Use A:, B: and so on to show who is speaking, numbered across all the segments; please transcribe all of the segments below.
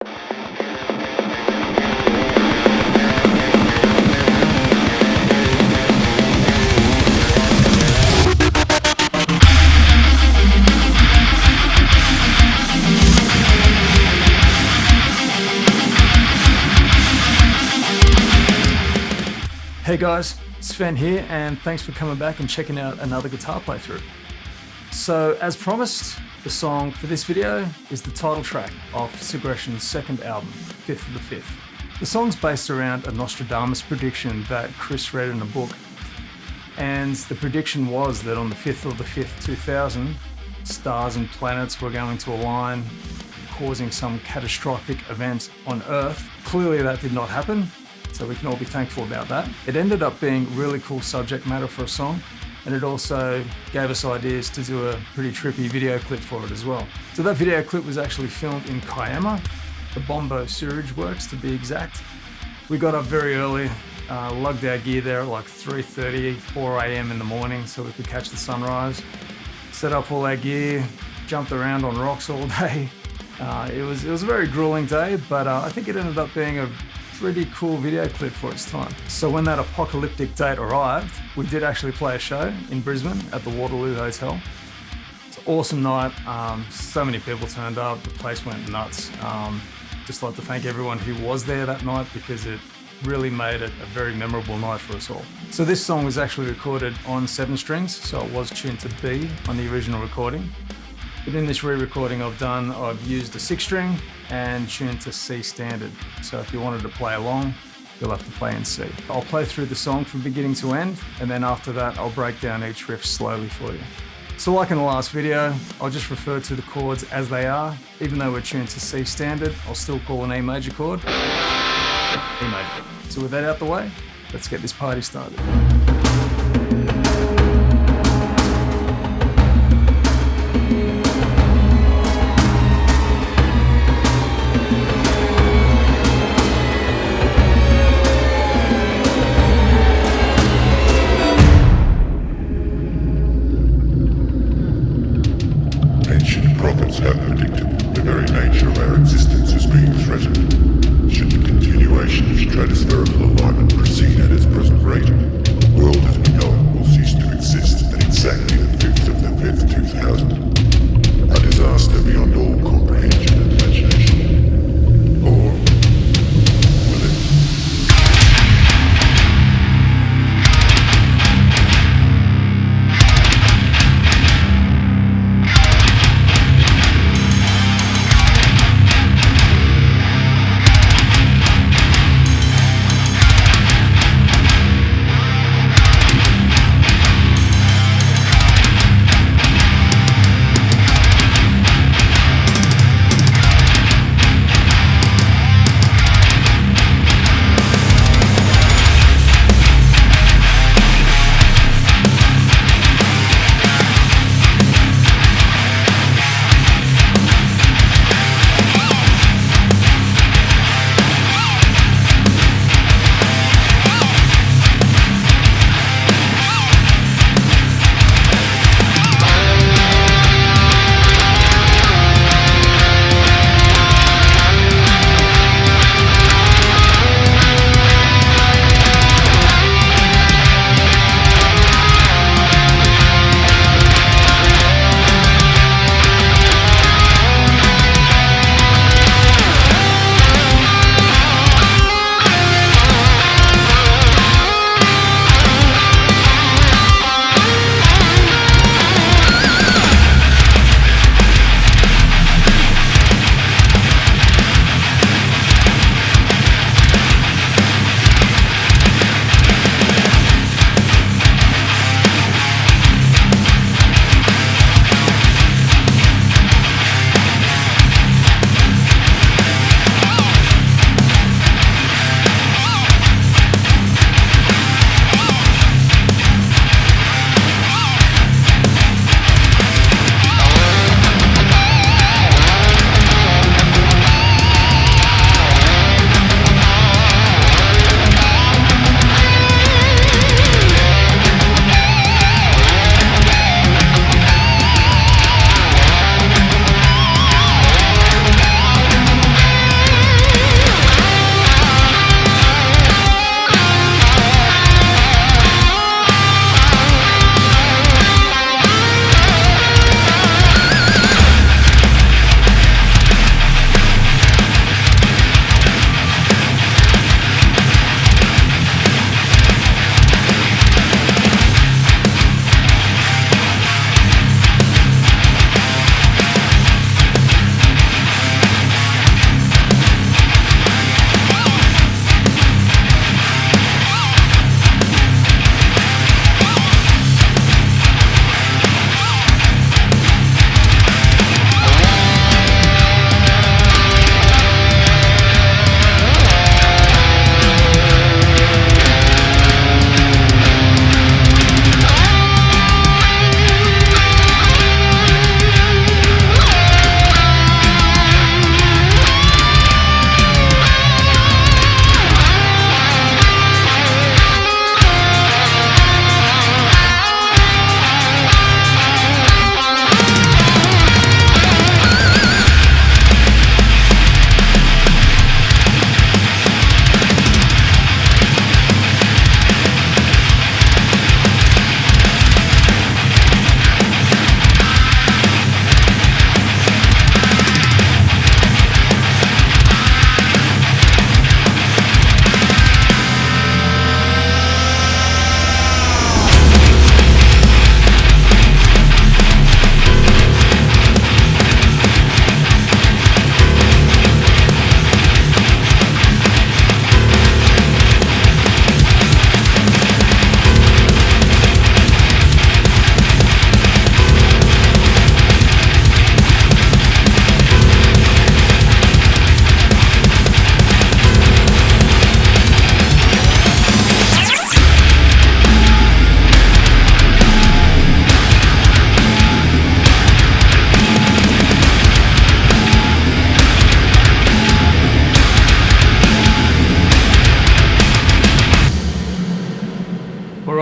A: Hey guys, Sven here, and thanks for coming back and checking out another guitar playthrough. So, as promised, the song for this video is the title track of Segression's second album, 5th of the 5th. The song's based around a Nostradamus prediction that Chris read in a book, and the prediction was that on the 5th of the 5th, 2000, stars and planets were going to align, causing some catastrophic event on Earth. Clearly that did not happen, so we can all be thankful about that. It ended up being really cool subject matter for a song, and it also gave us ideas to do a pretty trippy video clip for it as well. So that video clip was actually filmed in Kiama, the Bombo Sewerage Works to be exact. We got up very early, lugged our gear there at like 3:30, 4 a.m. in the morning so we could catch the sunrise, set up all our gear, jumped around on rocks all day. It was a very grueling day, but I think it ended up being a pretty cool video clip for its time. So when that apocalyptic date arrived, we did actually play a show in Brisbane at the Waterloo Hotel. It's an awesome night. So many people turned up. The place went nuts. Just like to thank everyone who was there that night because it really made it a very memorable night for us all. So this song was actually recorded on 7 strings, so it was tuned to B on the original recording. But in this re-recording I've used a 6-string and tuned to C standard. So if you wanted to play along, you'll have to play in C. I'll play through the song from beginning to end, and then after that I'll break down each riff slowly for you. So like in the last video, I'll just refer to the chords as they are. Even though we're tuned to C standard, I'll still call an E major chord E major. So with that out the way, let's get this party started.
B: Have predicted the very nature of our existence as being threatened. Should the continuation of stratospherical alignment proceed at its present rate,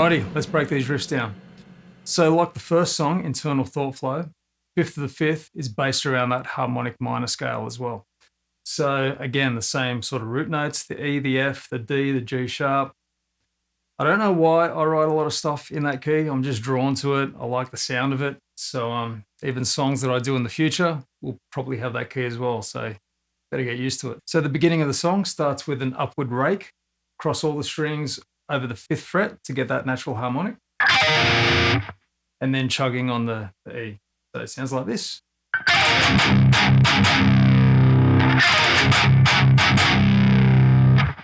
A: Alrighty, let's break these riffs down. So like the first song, Internal Thought Flow, fifth of the fifth is based around that harmonic minor scale as well. So again, the same sort of root notes, the E, the F, the D, the G sharp. I don't know why I write a lot of stuff in that key. I'm just drawn to it. I like the sound of it. So even songs that I do in the future will probably have that key as well. So better get used to it. So the beginning of the song starts with an upward rake across all the strings over the fifth fret to get that natural harmonic. And then chugging on the E. So it sounds like this.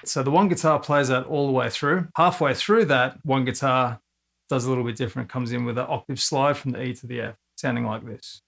A: So the one guitar plays that all the way through. Halfway through that, one guitar does a little bit different. It comes in with an octave slide from the E to the F, sounding like this.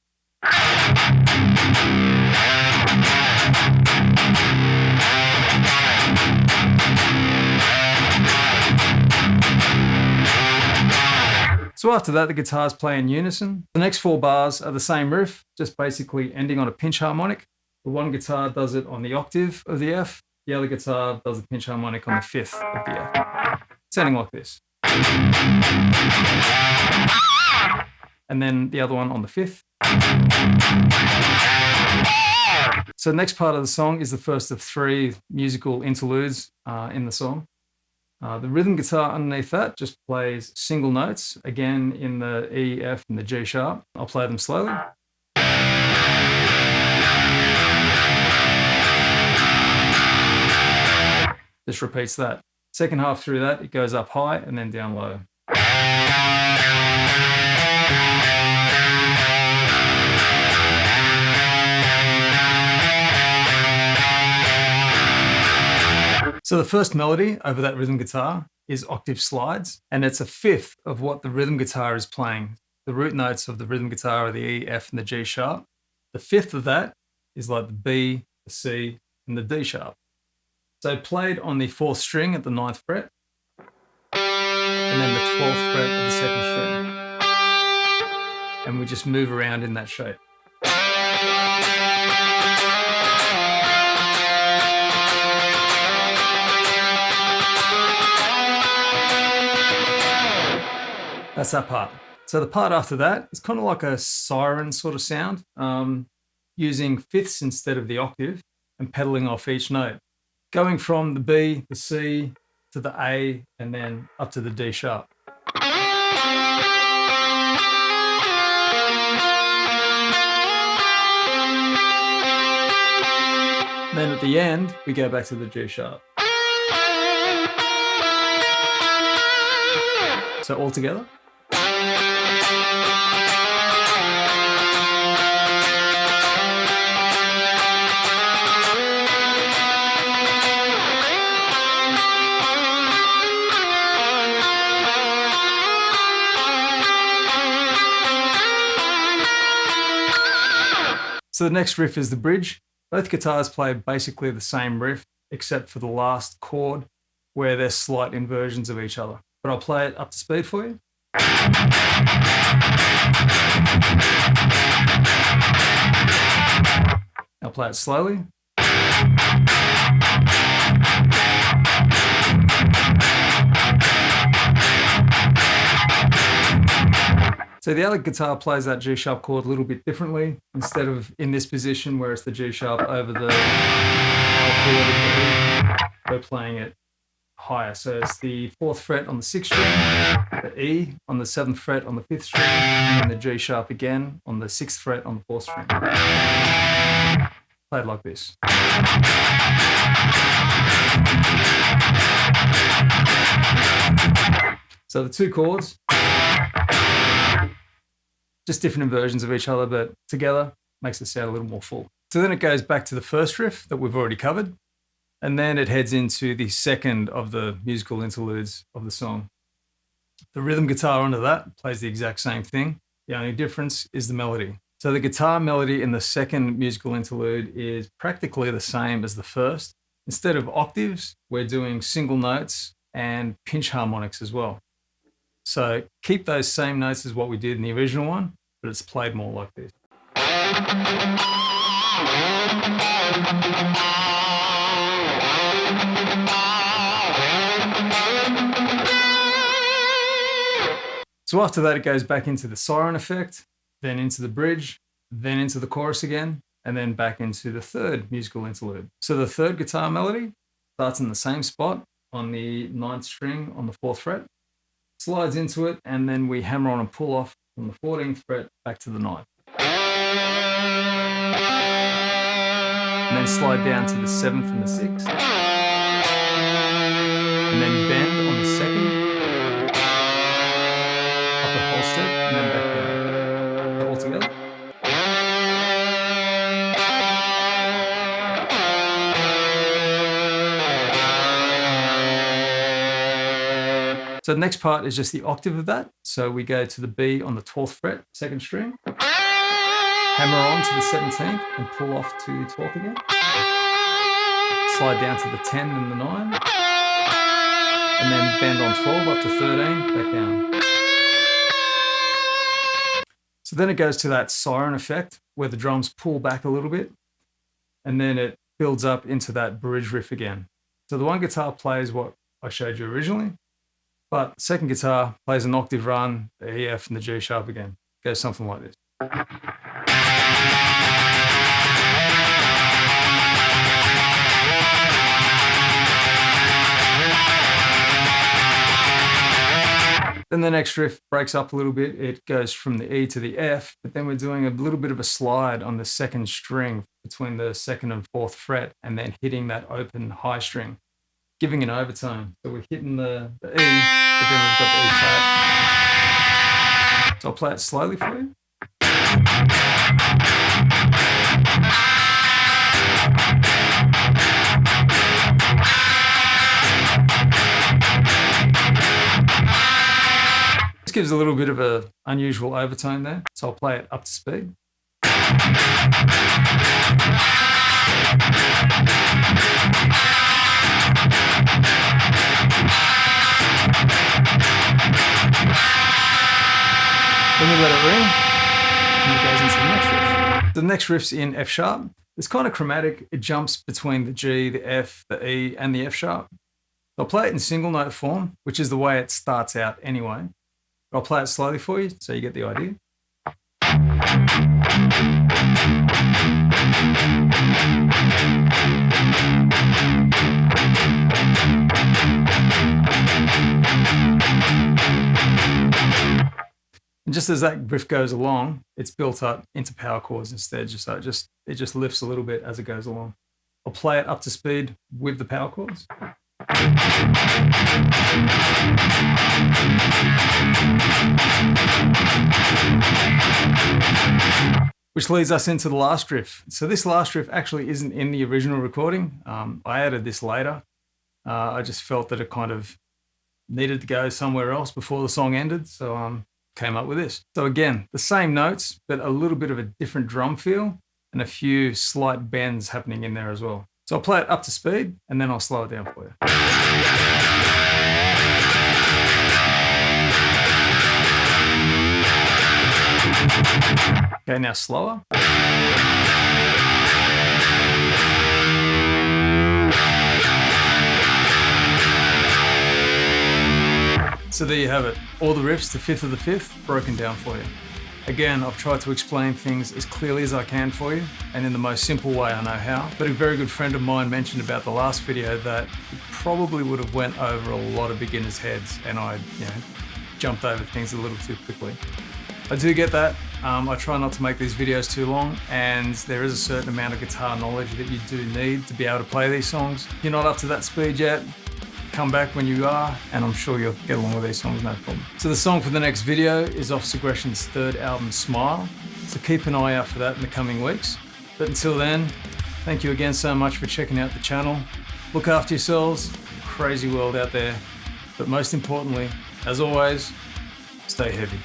A: So after that, the guitars play in unison. The next four bars are the same riff, just basically ending on a pinch harmonic. The one guitar does it on the octave of the F. The other guitar does the pinch harmonic on the fifth of the F, sounding like this. And then the other one on the fifth. So the next part of the song is the first of three musical interludes in the song. The rhythm guitar underneath that just plays single notes, again in the E, F, and the G sharp. I'll play them slowly. Just repeats that. Second half through that, it goes up high and then down low. So the first melody over that rhythm guitar is octave slides, and it's a fifth of what the rhythm guitar is playing. The root notes of the rhythm guitar are the E, F, and the G sharp. The fifth of that is like the B, the C, and the D sharp. So played on the fourth string at the ninth fret, and then the 12th fret of the second string. And we just move around in that shape. That's that part. So the part after that is kind of like a siren sort of sound, using fifths instead of the octave and pedaling off each note. Going from the B, the C, to the A, and then up to the D sharp. Then at the end, we go back to the G sharp. So all together. So the next riff is the bridge. Both guitars play basically the same riff, except for the last chord, where they're slight inversions of each other. But I'll play it up to speed for you. I'll play it slowly. So the other guitar plays that G sharp chord a little bit differently. Instead of in this position where it's the G sharp over the L chord of the E, we're playing it higher. So it's the fourth fret on the sixth string, the E on the seventh fret on the fifth string, and then the G sharp again on the sixth fret on the fourth string. Played like this. So the two chords, just different inversions of each other, but together makes it sound a little more full. So then it goes back to the first riff that we've already covered, and then it heads into the second of the musical interludes of the song. The rhythm guitar under that plays the exact same thing. The only difference is the melody. So the guitar melody in the second musical interlude is practically the same as the first. Instead of octaves, we're doing single notes and pinch harmonics as well. So keep those same notes as what we did in the original one, but it's played more like this. So after that, it goes back into the siren effect, then into the bridge, then into the chorus again, and then back into the third musical interlude. So the third guitar melody starts in the same spot on the 9th string on the 4th fret, slides into it, and then we hammer on and pull off from the 14th fret back to the 9th. And then slide down to the 7th and the 6th. And then bend on the 2nd, up a whole step, and then back down. All together. So the next part is just the octave of that. So we go to the B on the 12th fret, 2nd string, hammer on to the 17th and pull off to the 12th again. Slide down to the 10 and the 9, and then bend on 12 up to 13, back down. So then it goes to that siren effect where the drums pull back a little bit, and then it builds up into that bridge riff again. So the one guitar plays what I showed you originally, but second guitar plays an octave run, the E, F, and the G sharp again. It goes something like this. Then the next riff breaks up a little bit. It goes from the E to the F, but then we're doing a little bit of a slide on the 2nd string between the 2nd and 4th fret, and then hitting that open high string, giving an overtone. So we're hitting the E, but then we've got the E flat. So I'll play it slowly for you. This gives a little bit of an unusual overtone there, so I'll play it up to speed. Then we let it ring, and it goes into the next riff. The next riff's in F sharp. It's kind of chromatic. It jumps between the G, the F, the E, and the F sharp. I'll play it in single note form, which is the way it starts out anyway. But I'll play it slowly for you so you get the idea. And just as that riff goes along, it's built up into power chords instead, so it just lifts a little bit as it goes along. I'll play it up to speed with the power chords. Which leads us into the last riff. So this last riff actually isn't in the original recording. I added this later. I just felt that it kind of needed to go somewhere else before the song ended, so came up with this. So again, the same notes, but a little bit of a different drum feel and a few slight bends happening in there as well. So I'll play it up to speed and then I'll slow it down for you. Okay, now slower. So there you have it, all the riffs, the 5th of the 5th, broken down for you. Again, I've tried to explain things as clearly as I can for you, and in the most simple way I know how. But a very good friend of mine mentioned about the last video that it probably would have went over a lot of beginners' heads, and I, jumped over things a little too quickly. I do get that. I try not to make these videos too long, and there is a certain amount of guitar knowledge that you do need to be able to play these songs. If you're not up to that speed yet, come back when you are, and I'm sure you'll get along with these songs, no problem. So the song for the next video is off Segression's 3rd album, Smile. So keep an eye out for that in the coming weeks. But until then, thank you again so much for checking out the channel. Look after yourselves, crazy world out there. But most importantly, as always, stay heavy.